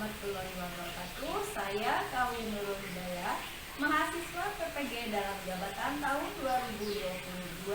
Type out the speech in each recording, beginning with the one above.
warahmatullahi wabarakatuh. Saya Kawi Nurul Hidayah, mahasiswa PPG dalam jabatan tahun 2022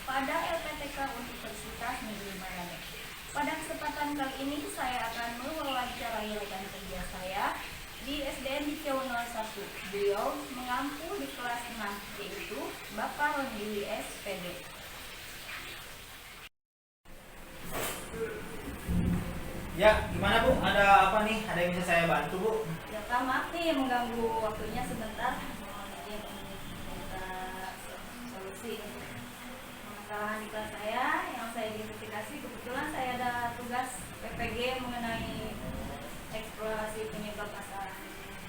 pada LPTK Universitas Negeri Maraneh. Pada kesempatan kali ini saya akan mewawancarai rekan kerja saya di SDN Dikeu 01. Beliau mengampu di kelas 6, yaitu Bapak Rondili SPD. Ya, gimana Bu? Ada apa nih? Ada yang bisa saya bantu Bu? Ya Kak, maaf nih mengganggu waktunya sebentar. Mohon izin untuk minta solusi permasalahan di kelas saya yang saya identifikasi. Kebetulan saya ada tugas PPG mengenai eksplorasi penyebab masalah.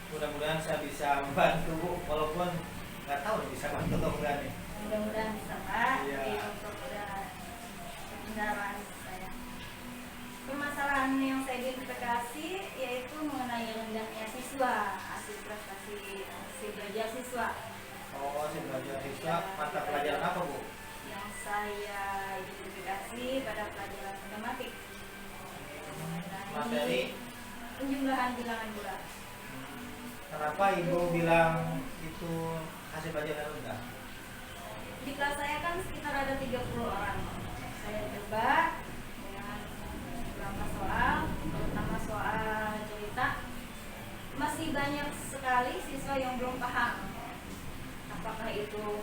Mudah-mudahan saya bisa membantu Bu, walaupun nggak tahu nih bisa bantu atau enggak nih. Mudah-mudahan bisa Pak. Iya. Jadi untuk kendaraan saya. Permasalahan yang saya identifikasi yaitu mengenai rendahnya siswa, hasil prestasi hasil belajar siswa. Oh, si belajar siswa, mata pelajaran apa Bu? Yang saya identifikasi pada pelajaran matematik mengenai Materi. penjumlahan bilangan bulat. Kenapa Ibu bilang itu hasil pelajaran rendah? Di kelas saya kan sekitar ada 30 orang. Saya coba dengan beberapa soal, terutama soal cerita, masih banyak sekali siswa yang belum paham apakah itu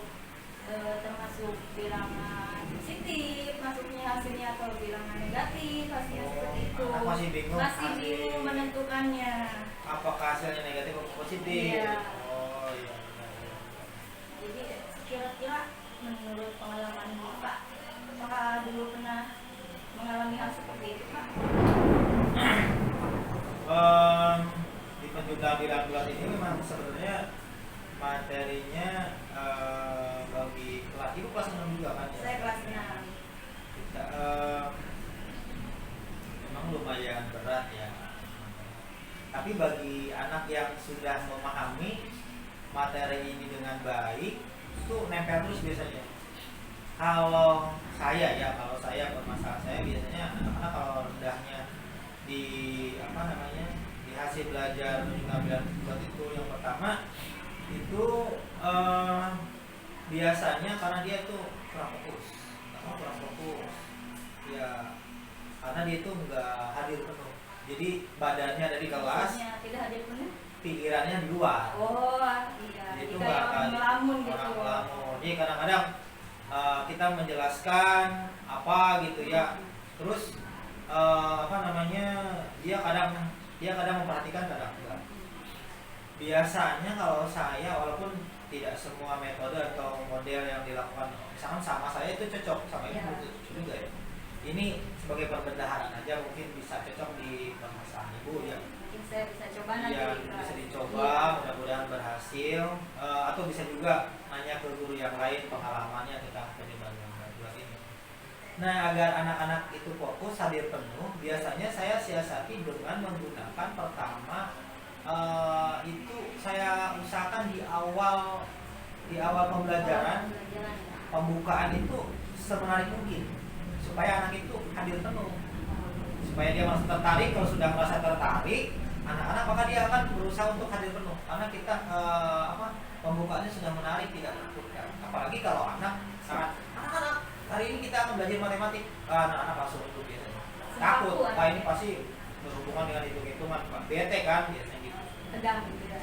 termasuk bilangan positif masuknya hasilnya atau bilangan negatif hasilnya seperti itu. Anak masih bingung. Masih bingung menentukannya. Apakah hasilnya negatif atau positif? Iya. Oh iya. Jadi kira-kira menurut pengalaman Bapak, apakah dulu pernah mengalami hal seperti itu Pak? Di penjumlahan bilangan bulat ini memang sebenarnya materinya bagi kelas Ibu kelas 6 juga kan ya? Saya kelas 6. Kita memang lumayan berat ya. Tapi bagi anak yang sudah memahami materi ini dengan baik, itu nempel terus biasanya. Kalau saya permasalahan saya biasanya anak-anak kalau rendahnya di di hasil belajar penjumlahan bulat itu yang pertama itu biasanya karena dia tuh kurang fokus ya, karena dia itu nggak hadir penuh, jadi badannya ada di kelas, Tidak hadir penuh. pikirannya di luar. Oh iya, Itu jadi nggak kayak akan melamun gitu. orang melamun. Jadi kadang-kadang kita menjelaskan apa gitu ya, terus dia kadang memperhatikan, kadang enggak. Biasanya kalau saya, walaupun tidak semua metode atau model yang dilakukan misalkan sama saya itu cocok, sama ini Ya. cocok juga ya. Ini sebagai perbendaharaan aja, mungkin bisa cocok di permasalahan Ibu ya. Mungkin saya bisa coba nanti. Iya, di kelas. bisa dicoba, Iya. mudah-mudahan berhasil. Atau bisa juga nanya ke guru yang lain pengalamannya tentang penjumlahan bulat ini. Nah, agar anak-anak itu fokus hadir penuh, biasanya saya siasati dengan menggunakan pertama itu saya usahakan di awal pembelajaran, pembukaan itu semenarik mungkin supaya anak itu hadir penuh, supaya dia merasa tertarik. Kalau sudah merasa tertarik anak-anak, maka dia akan berusaha untuk hadir penuh, karena kita pembukaannya sudah menarik, tidak menakutkan. Apalagi kalau anak-anak hari ini kita akan belajar matematik, anak-anak langsung itu biasanya takut, ini pasti berhubungan dengan hitung-hitungan, bete kan biasanya gitu. Tegang gitu ya.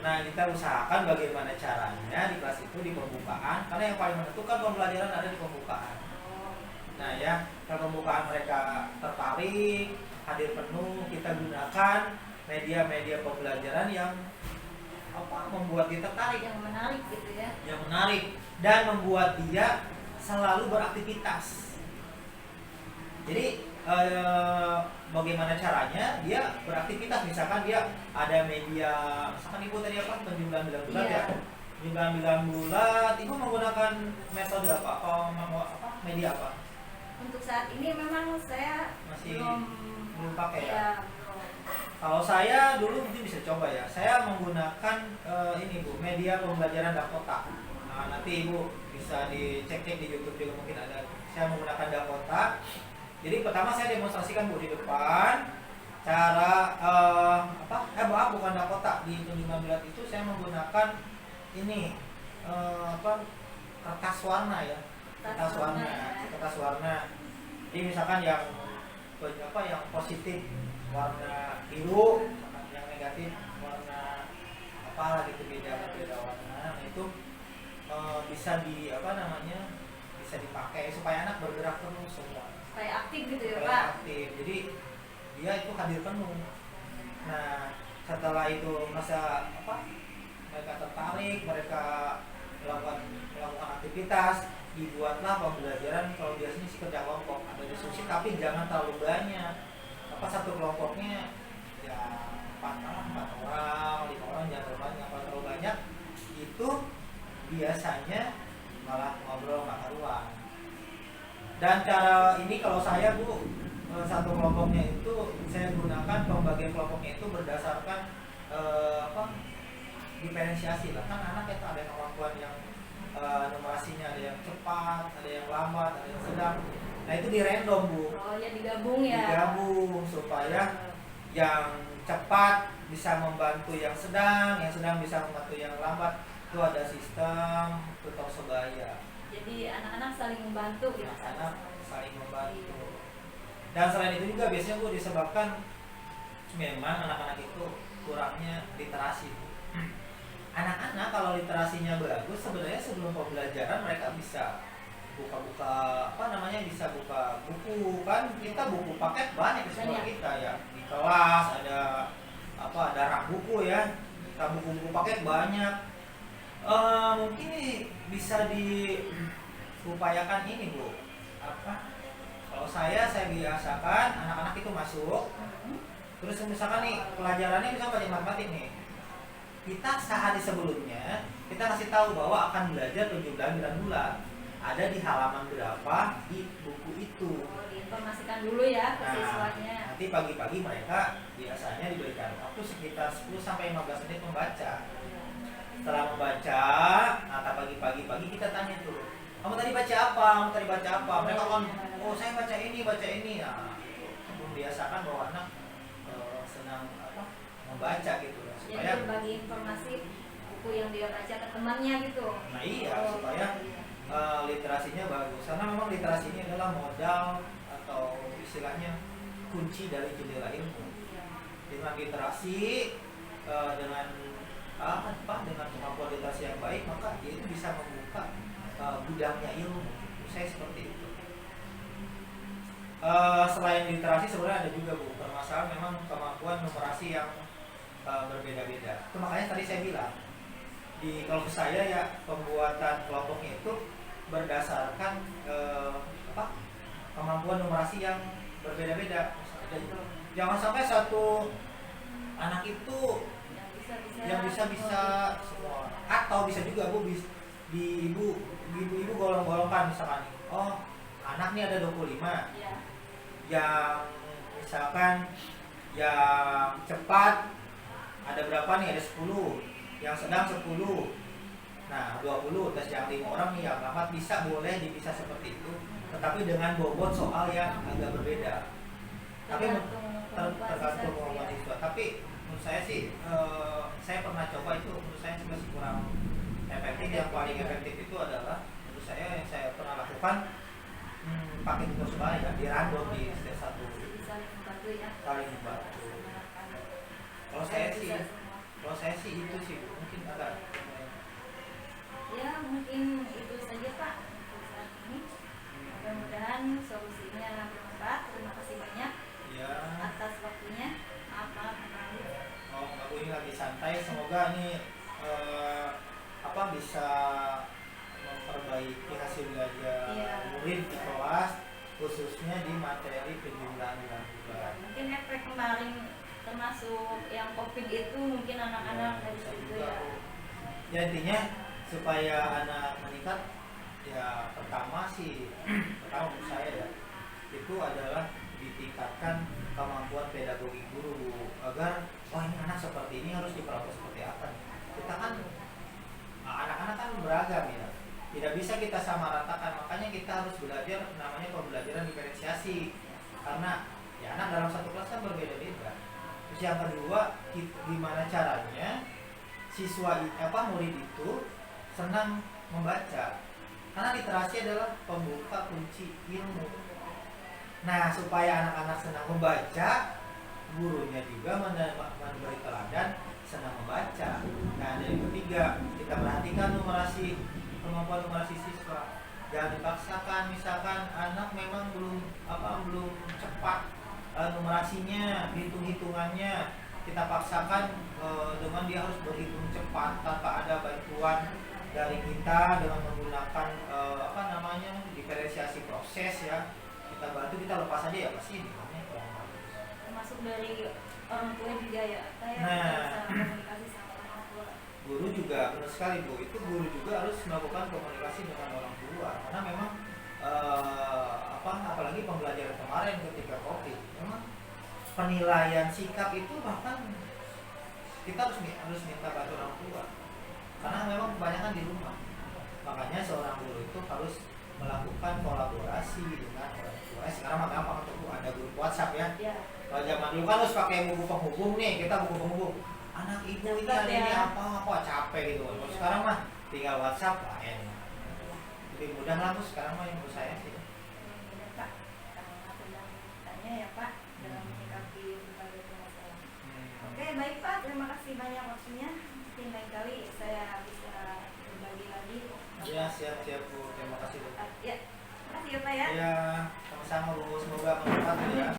Nah, kita usahakan bagaimana caranya di kelas itu di pembukaan, karena yang paling menentukan pembelajaran ada di pembukaan. Nah ya, kalau pembukaan mereka tertarik, hadir penuh, kita gunakan media-media pembelajaran yang membuat dia tertarik, Yang menarik gitu ya. yang menarik, dan membuat dia selalu beraktivitas. Jadi bagaimana caranya dia beraktivitas? Misalkan dia ada media, misalkan Ibu tadi penjumlahan bilangan bulat ya. Penjumlahan bilangan bulat, Ibu menggunakan metode apa? Media apa? Untuk saat ini memang saya Masih belum pakai ya? Ya, Kalau saya dulu mungkin bisa coba ya. Saya menggunakan ini Bu, media pembelajaran Dakota. Nah, nanti Ibu bisa dicek di YouTube juga mungkin ada. Saya menggunakan Dakota. Jadi pertama saya demonstrasikan Bu di depan, cara bukan Dakota, di penjumlah bilat itu saya menggunakan ini kertas warna ya, kertas warna, kertas warna. Jadi misalkan yang yang positif warna biru, yang negatif warna apa gitu, beda warna. Nah, itu bisa bisa dipakai supaya anak bergerak terus semua. Supaya aktif gitu ya Supaya Pak. aktif. Jadi dia itu hadir penuh. Nah, setelah itu mereka tertarik, mereka melakukan aktivitas, dibuatlah pembelajaran. Kalau biasanya sih kerja kelompok, ada diskusi, tapi jangan terlalu banyak. Satu kelompoknya ya 4 orang, 5 orang, jangan terlalu banyak. Kalau terlalu banyak itu biasanya malah ngobrol nggak karuan. Dan cara ini kalau saya Bu, satu kelompoknya itu saya gunakan pembagian kelompoknya itu berdasarkan diferensiasi lah. Kan anak itu ada kemampuan yang numerasinya, ada yang cepat, ada yang lambat, ada yang sedang. Nah itu di random Bu. Oh ya, digabung ya. Digabung supaya yang cepat bisa membantu yang sedang bisa membantu yang lambat. Itu ada sistem tutor sebaya. Jadi anak-anak saling membantu ya. Anak saling membantu. Dan selain itu juga biasanya Bu disebabkan memang anak-anak itu kurangnya literasi Bu. Anak-anak kalau literasinya bagus, sebenarnya sebelum pembelajaran mereka bisa buka-buka bisa buka buku. Kan kita buku paket banyak di sekolah kita ya, di kelas ada rak buku ya, kita buku-buku paket banyak. Mungkin bisa diupayakan ini Bu, kalau saya biasakan anak-anak itu masuk, terus misalkan nih pelajarannya misalkan pelajaran matematik nih, kita sehari sebelumnya kita kasih tahu bahwa akan belajar penjumlahan bulan-bulan, ada di halaman berapa di buku itu. Diinformasikan dulu ya ke siswanya. Nanti pagi-pagi mereka biasanya diberikan waktu sekitar 10-15 menit membaca. Setelah membaca, pagi-pagi kita tanya tuh, kamu tadi baca apa? Mereka kan, oh saya baca ini. Nah, itu membiasakan bahwa anak senang membaca gitu ya, supaya jadi berbagi informasi buku yang dia baca ke temannya gitu. Nah iya, supaya literasinya bagus. Karena memang literasi ini adalah modal atau istilahnya kunci dari jendela ilmu. Dengan literasi, dengan kemampuan literasi yang baik, maka dia itu bisa membuka gudangnya ilmu. Saya seperti itu. Selain literasi sebenarnya ada juga Bu permasalahan memang kemampuan numerasi yang berbeda-beda. Itu makanya tadi saya bilang kalau saya ya pembuatan kelompoknya itu berdasarkan kemampuan numerasi yang berbeda-beda. Jangan sampai satu anak itu yang bisa semua, atau bisa juga Bu di ibu golong-golongkan misalkan, oh anak nih ada 25 ya. Yang misalkan yang cepat ada berapa nih, ada 10, yang sedang 10, nah 20, terus yang 5 orang nih yang lambat, bisa boleh dipisah seperti itu, tetapi dengan bobot soal yang agak berbeda. Tapi tergantung kemampuan siswa. Tapi menurut saya sih, saya pernah coba itu, menurut saya masih kurang efektif. Yang paling efektif itu adalah menurut saya yang saya pernah lakukan, pakai tutor sebaya di random di setiap satu, saling membantu. Kalau saya sih itu sih mungkin agak ya, mungkin itu saja Pak untuk saat ini. Mudah-mudahan solusinya bermanfaat. Terima kasih banyak ya. atas waktunya. Maaf Aku ini lagi santai, semoga ini bisa memperbaiki hasil belajar murid di kelas, khususnya di materi penjumlahan bulan-bulan. Mungkin efek kemarin termasuk yang COVID itu mungkin anak-anak dari situ ya. Ya intinya supaya anak meningkat, ya pertama menurut saya ya, itu adalah ditingkatkan kemampuan pedagogi guru agar ini anak seperti ini harus diperlakukan seperti apa. Kita kan anak-anak kan beragam ya, tidak bisa kita samaratakan, makanya kita harus belajar namanya pembelajaran diferensiasi, karena ya anak dalam satu kelas kan berbeda-beda. Terus yang kedua, gimana caranya siswa murid itu senang membaca, karena literasi adalah pembuka kunci ilmu. Nah, supaya anak-anak senang membaca, gurunya juga memberi teladan senang membaca. Nah, yang ketiga, kita perhatikan kemampuan numerasi siswa. Jangan dipaksakan, misalkan anak memang belum cepat numerasinya, hitung-hitungannya, kita paksakan dengan dia harus berhitung cepat tanpa ada bantuan dari kita dengan menggunakan diferensiasi proses ya. Kita bantu, kita lepas aja ya pasti nilainya kurang bagus. Termasuk dari orang tua juga ya, kayak bisa komunikasi sama orang tua. Guru juga benar sekali Bu, itu guru juga harus melakukan komunikasi dengan orang tua, karena memang apalagi pembelajaran kemarin ketika COVID, memang penilaian sikap itu bahkan kita harus minta bantu orang tua, karena memang kebanyakan di rumah. Makanya seorang guru itu harus melakukan kolaborasi dengan orang tua. Sekarang mah gampang tuh, ada grup WhatsApp ya. Kalau zaman dulu kan harus pakai buku penghubung nih, kita buku penghubung. Anak ibu ini ada ini apa capek gitu. Kalau sekarang mah tinggal WhatsApp lah enak. Lebih mudah lah Bu sekarang mah yang menurut saya sih. Benar Pak, karena tanya ya Pak dalam menyikapi berbagai permasalahan. Oke baik Pak, terima kasih banyak waktunya. Mungkin lain kali saya bisa berbagi lagi. Ya siap Bu, terima kasih Bu. Ya, terima kasih ya Pak ya. Ya sama-sama Bu, semoga bermanfaat ya.